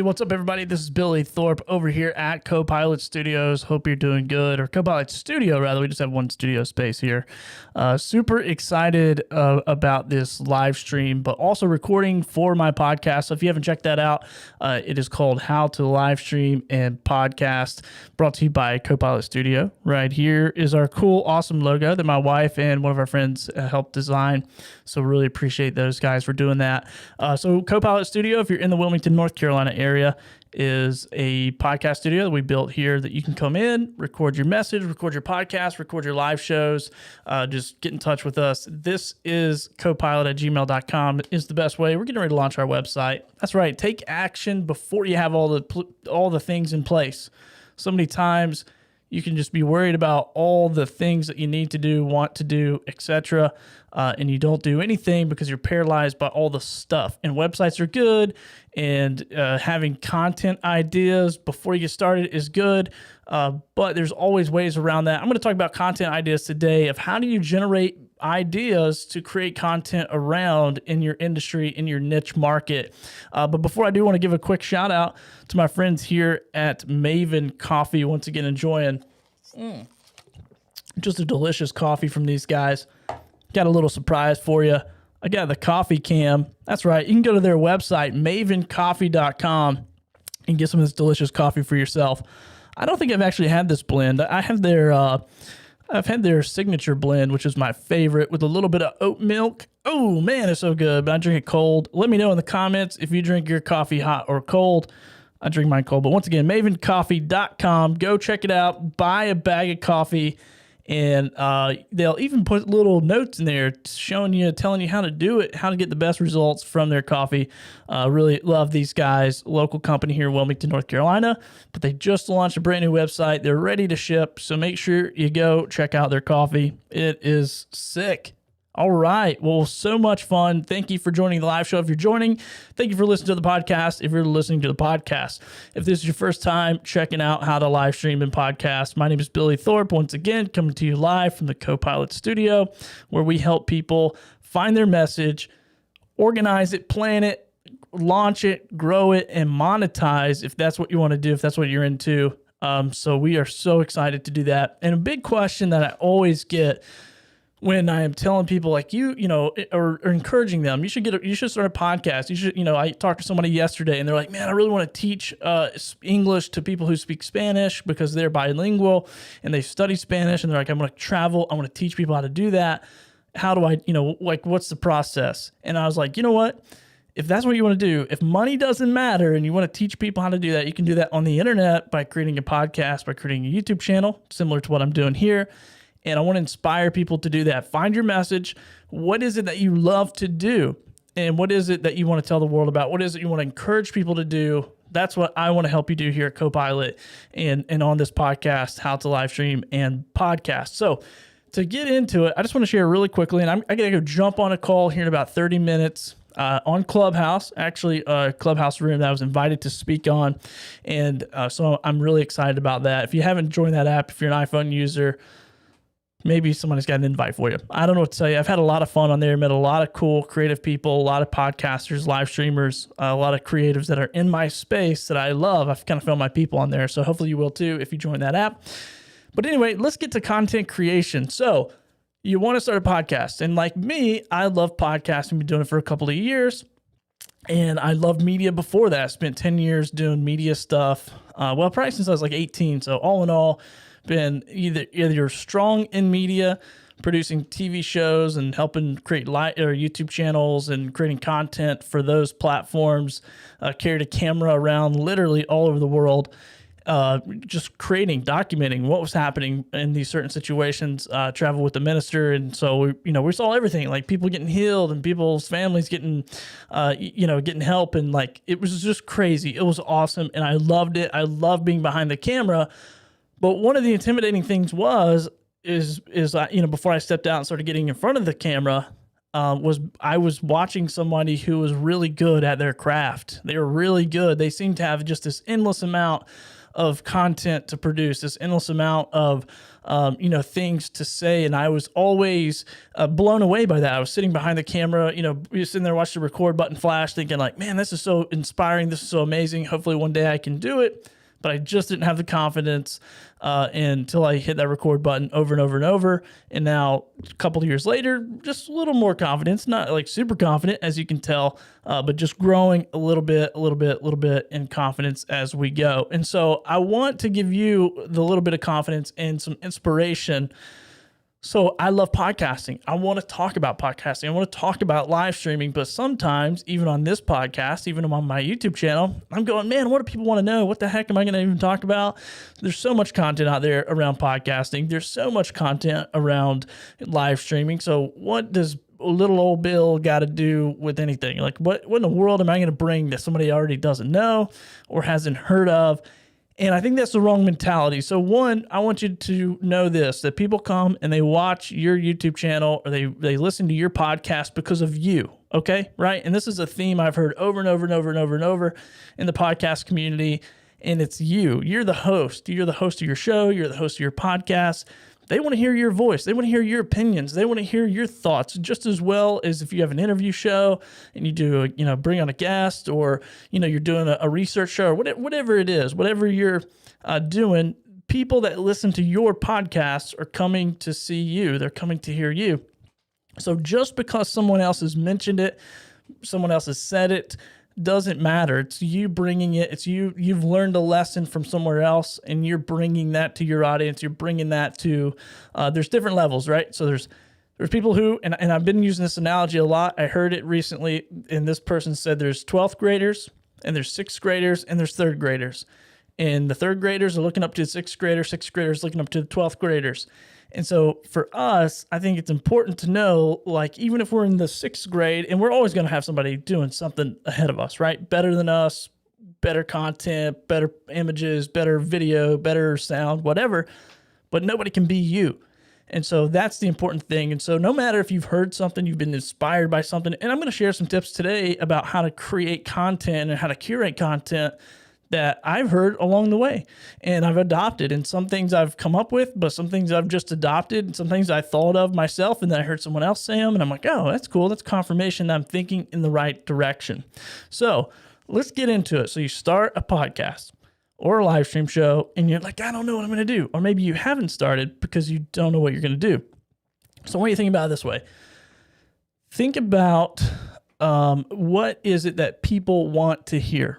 what's up, everybody? This is Billy Thorpe over here at Copilot Studios. Hope you're doing good, or Copilot Studio, rather. We just have one studio space here. Super excited about this live stream, but also recording for my podcast. So if you haven't checked that out, it is called How to Live Stream and Podcast, brought to you by Copilot Studio. Right here is our cool, awesome logo that my wife and one of our friends helped design. So really appreciate those guys for doing that. So Copilot Studio, if you're in the Wilmington, North Carolina area, is a podcast studio that we built here that you can come in, record your message, record your podcast, record your live shows, just get in touch with us. This is copilot@gmail.com is the best way. We're getting ready to launch our website. That's right. Take action before you have all the things in place. So many times you can just be worried about all the things that you need to do, want to do, etc., and you don't do anything because you're paralyzed by all the stuff. And websites are good, and having content ideas before you get started is good, but there's always ways around that. I'm going to talk about content ideas today of how do you generate ideas to create content around in your industry, in your niche market. But before I do, want to give a quick shout out to my friends here at Maven Coffee. Once again, enjoying just a delicious coffee from these guys. Got a little surprise for you. I got the coffee cam. That's right. You can go to their website, mavencoffee.com, and get some of this delicious coffee for yourself. I don't think I've actually had this blend. I've had their signature blend, which is my favorite, with a little bit of oat milk. Oh, man, it's so good, but I drink it cold. Let me know in the comments if you drink your coffee hot or cold. I drink mine cold. But once again, mavencoffee.com. Go check it out. Buy a bag of coffee, and they'll even put little notes in there telling you how to do it, how to get the best results from their coffee. Really love these guys. Local company here in Wilmington, North Carolina, but they just launched a brand new website. They're ready to ship, so make sure you go check out their coffee. It is sick. All right. Well, so much fun. Thank you for joining the live show. If you're joining, thank you for listening to the podcast. If you're listening to the podcast, if this is your first time checking out how to live stream and podcast, my name is Billy Thorpe. Once again, coming to you live from the Copilot Studio, where we help people find their message, organize it, plan it, launch it, grow it, and monetize if that's what you want to do, if that's what you're into. So we are so excited to do that. And a big question that I always get when I am telling people like or encouraging them, you should start a podcast. You should, I talked to somebody yesterday and they're like, man, I really want to teach English to people who speak Spanish because they're bilingual and they study Spanish, and they're like, I'm going to travel. I want to teach people how to do that. How do I, what's the process? And I was like, you know what? If that's what you want to do, if money doesn't matter and you want to teach people how to do that, you can do that on the internet by creating a podcast, by creating a YouTube channel, similar to what I'm doing here. And I want to inspire people to do that. Find your message. What is it that you love to do? And what is it that you want to tell the world about? What is it you want to encourage people to do? That's what I want to help you do here at Copilot and on this podcast, How to Live Stream and Podcast. So to get into it, I just want to share really quickly, and I got to go jump on a call here in about 30 minutes on Clubhouse, actually a Clubhouse room that I was invited to speak on. And so I'm really excited about that. If you haven't joined that app, if you're an iPhone user, maybe somebody's got an invite for you. I don't know what to tell you. I've had a lot of fun on there, met a lot of cool creative people, a lot of podcasters, live streamers, a lot of creatives that are in my space that I love. I've kind of found my people on there. So hopefully you will too if you join that app. But anyway, let's get to content creation. So you want to start a podcast. And like me, I love podcasting. I've been doing it for a couple of years. And I loved media before that. I spent 10 years doing media stuff. Probably since I was like 18. So all in all, been either strong in media, producing TV shows and helping create YouTube channels and creating content for those platforms, carried a camera around literally all over the world, just documenting what was happening in these certain situations, travel with the minister. And so, we saw everything, like people getting healed and people's families getting help. And like, it was just crazy. It was awesome. And I loved it. I loved being behind the camera. But one of the intimidating things is before I stepped out and started getting in front of the camera, I was watching somebody who was really good at their craft. They were really good. They seemed to have just this endless amount of content to produce, this endless amount of things to say. And I was always blown away by that. I was sitting behind the camera, sitting there watching the record button flash, thinking like, man, this is so inspiring. This is so amazing. Hopefully one day I can do it. But I just didn't have the confidence until I hit that record button over and over and over. And now, a couple of years later, just a little more confidence, not like super confident, as you can tell, but just growing a little bit in confidence as we go. And so I want to give you the little bit of confidence and some inspiration. So I love podcasting. I want to talk about podcasting. I want to talk about live streaming, but sometimes even on this podcast, even on my YouTube channel, I'm going, man, what do people want to know? What the heck am I going to even talk about? There's so much content out there around podcasting. There's so much content around live streaming. So what does little old Bill got to do with anything? Like what in the world am I going to bring that somebody already doesn't know or hasn't heard of? And I think that's the wrong mentality. So one, I want you to know this, that people come and they watch your YouTube channel or they listen to your podcast because of you, okay? Right? And this is a theme I've heard over and over and over and over and over in the podcast community, and it's you. You're the host. You're the host of your show. You're the host of your podcast. They want to hear your voice. They want to hear your opinions. They want to hear your thoughts just as well as if you have an interview show and you do, bring on a guest, or, you're doing a research show, or whatever it is, whatever you're doing. People that listen to your podcasts are coming to see you. They're coming to hear you. So just because someone else has mentioned it, someone else has said it, doesn't matter. It's you bringing it. It's you've learned a lesson from somewhere else and you're bringing that to your audience. You're bringing that to, there's different levels, right? So there's people who, and I've been using this analogy a lot. I heard it recently, and this person said there's 12th graders and there's 6th graders and there's 3rd graders. And the 3rd graders are looking up to the 6th graders, 6th graders looking up to the 12th graders. And so for us, I think it's important to know, like, even if we're in the 6th grade, and we're always going to have somebody doing something ahead of us, right? Better than us, better content, better images, better video, better sound, whatever. But nobody can be you. And so that's the important thing. And so no matter if you've heard something, you've been inspired by something, and I'm going to share some tips today about how to create content and how to curate content that I've heard along the way and I've adopted. And some things I've come up with, but some things I've just adopted, and some things I thought of myself and then I heard someone else say them and I'm like, oh, that's cool. That's confirmation that I'm thinking in the right direction. So let's get into it. So you start a podcast or a live stream show and you're like, I don't know what I'm going to do. Or maybe you haven't started because you don't know what you're going to do. So what do you think about it this way? Think about what is it that people want to hear?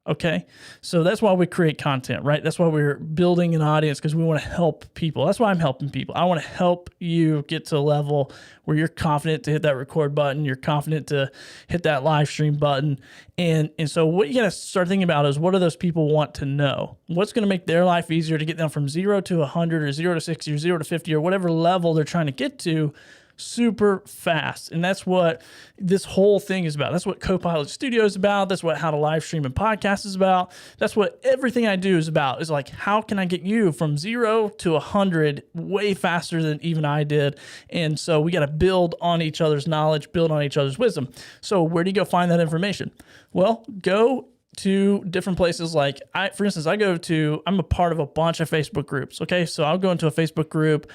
Okay. So that's why we create content, right? That's why we're building an audience, because we want to help people. That's why I'm helping people. I want to help you get to a level where you're confident to hit that record button. You're confident to hit that live stream button. And so what you got to start thinking about is, what do those people want to know? What's going to make their life easier to get them from 0 to 100 or 0 to 60 or 0 to 50 or whatever level they're trying to get to super fast. And that's what this whole thing is about. That's what Copilot Studio is about. That's what How to Live Stream and Podcast is about. That's what everything I do is about, is like, how can I get you from 0 to 100 way faster than even I did? And so we got to build on each other's knowledge, build on each other's wisdom. So where do you go find that information? Well, go to different places. Like for instance, I'm a part of a bunch of Facebook groups. Okay. So I'll go into a Facebook group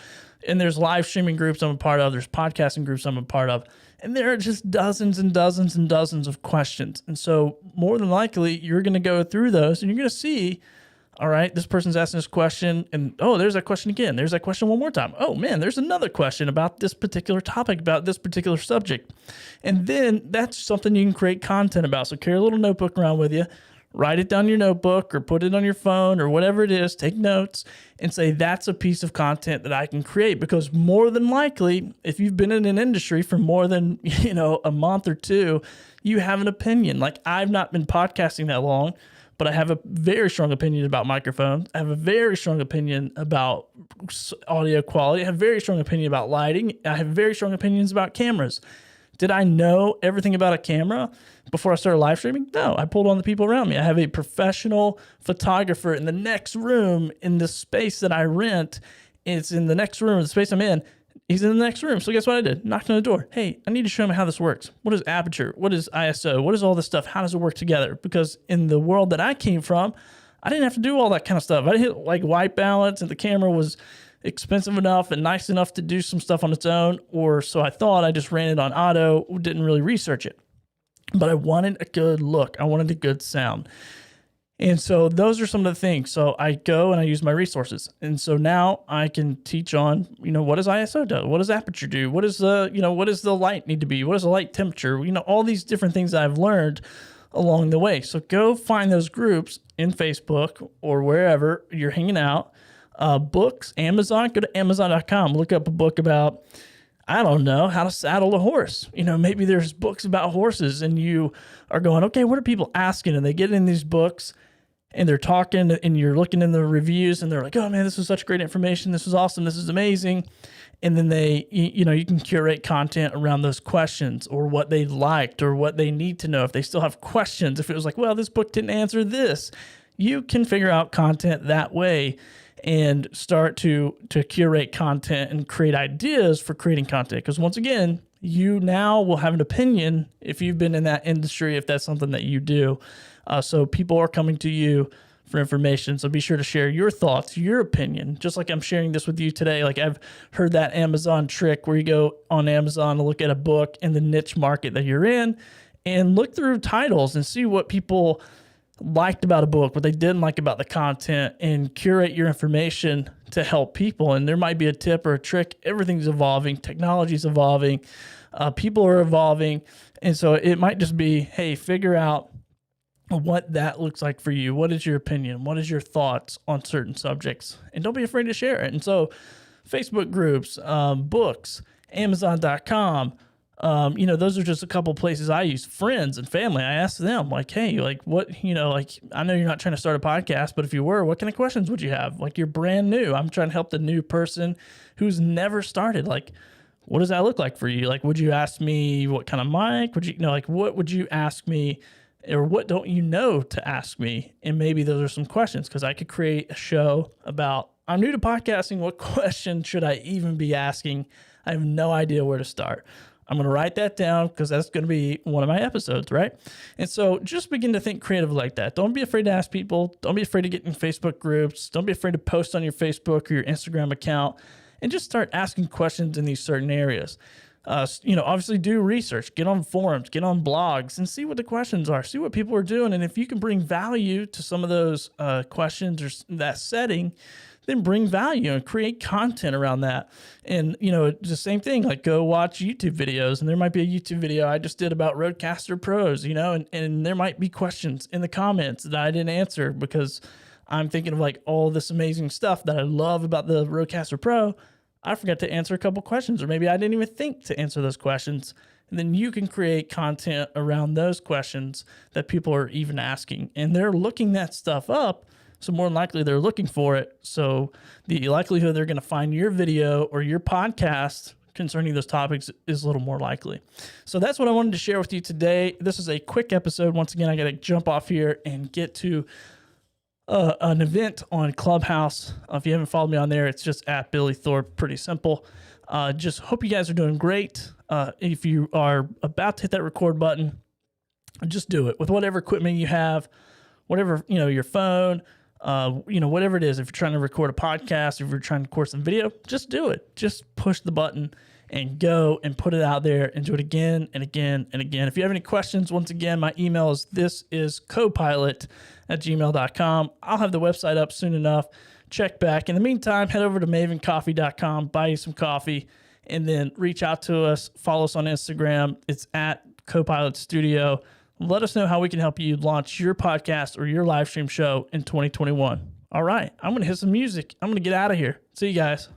and there's live streaming groups I'm a part of. There's podcasting groups I'm a part of. And there are just dozens and dozens and dozens of questions. And so more than likely, you're going to go through those and you're going to see, all right, this person's asking this question and, oh, there's that question again. There's that question one more time. Oh man, there's another question about this particular topic, about this particular subject. And then that's something you can create content about. So carry a little notebook around with you. Write it down in your notebook or put it on your phone or whatever it is, take notes and say, that's a piece of content that I can create. Because more than likely, if you've been in an industry for more than, a month or two, you have an opinion. Like, I've not been podcasting that long, but I have a very strong opinion about microphones. I have a very strong opinion about audio quality. I have a very strong opinion about lighting. I have very strong opinions about cameras. Did I know everything about a camera before I started live streaming? No, I pulled on the people around me. I have a professional photographer in the next room in the space that I rent. It's in the next room, the space I'm in. He's in the next room. So guess what I did? Knocked on the door. Hey, I need to show him how this works. What is aperture? What is ISO? What is all this stuff? How does it work together? Because in the world that I came from, I didn't have to do all that kind of stuff. I hit like white balance, and the camera was expensive enough and nice enough to do some stuff on its own, or so I thought. I just ran it on auto, didn't really research it. But I wanted a good look. I wanted a good sound. And so those are some of the things. So I go and I use my resources. And so now I can teach on, what does ISO do? What does aperture do? What is what does the light need to be? What is the light temperature? All these different things that I've learned along the way. So go find those groups in Facebook or wherever you're hanging out. Books, Amazon, go to Amazon.com, look up a book about, I don't know, how to saddle a horse. Maybe there's books about horses and you are going, okay, what are people asking? And they get in these books and they're talking and you're looking in the reviews and they're like, oh man, this is such great information. This is awesome. This is amazing. And then you can curate content around those questions or what they liked or what they need to know. If they still have questions, if it was like, well, this book didn't answer this, you can figure out content that way and start to curate content and create ideas for creating content. Because once again, you now will have an opinion if you've been in that industry, if that's something that you do. So people are coming to you for information. So be sure to share your thoughts, your opinion, just like I'm sharing this with you today. Like I've heard that Amazon trick where you go on Amazon to look at a book in the niche market that you're in and look through titles and see what people liked about a book, what they didn't like about the content, and curate your information to help people. And there might be a tip or a trick. Everything's evolving. Technology's evolving. People are evolving. And so it might just be, hey, figure out what that looks like for you. What is your opinion? What is your thoughts on certain subjects? And don't be afraid to share it. And so Facebook groups, books, Amazon.com, those are just a couple places I use. Friends and family, I ask them like, hey, like what, I know you're not trying to start a podcast, but if you were, what kind of questions would you have? Like you're brand new. I'm trying to help the new person who's never started. Like, what does that look like for you? Like, would you ask me what kind of mic? Would you, what would you ask me? Or what don't you know to ask me? And maybe those are some questions, because I could create a show about, I'm new to podcasting. What question should I even be asking? I have no idea where to start. I'm going to write that down because that's going to be one of my episodes, right? And so just begin to think creative like that. Don't be afraid to ask people. Don't be afraid to get in Facebook groups. Don't be afraid to post on your Facebook or your Instagram account and just start asking questions in these certain areas. Obviously do research, get on forums, get on blogs and see what the questions are, see what people are doing. And if you can bring value to some of those questions or that setting, then bring value and create content around that. And, the same thing, like go watch YouTube videos, and there might be a YouTube video I just did about Rodecaster Pros, and there might be questions in the comments that I didn't answer because I'm thinking of like all this amazing stuff that I love about the Rodecaster Pro. I forgot to answer a couple questions, or maybe I didn't even think to answer those questions. And then you can create content around those questions that people are even asking, and they're looking that stuff up. So more than likely they're looking for it. So the likelihood they're going to find your video or your podcast concerning those topics is a little more likely. So that's what I wanted to share with you today. This is a quick episode. Once again, I got to jump off here and get to an event on Clubhouse. If you haven't followed me on there, it's just at Billy Thorpe. Pretty simple. Just hope you guys are doing great. If you are about to hit that record button, just do it with whatever equipment you have, whatever, your phone, whatever it is. If you're trying to record a podcast, if you're trying to record some video, just do it. Just push the button and go and put it out there and do it again and again and again. If you have any questions, once again, my email is thisiscopilot@gmail.com. I'll have the website up soon enough. Check back. In the meantime, head over to mavencoffee.com, buy you some coffee, and then reach out to us. Follow us on Instagram. It's at Copilot Studio. Let us know how we can help you launch your podcast or your live stream show in 2021. All right, I'm going to hit some music. I'm going to get out of here. See you guys.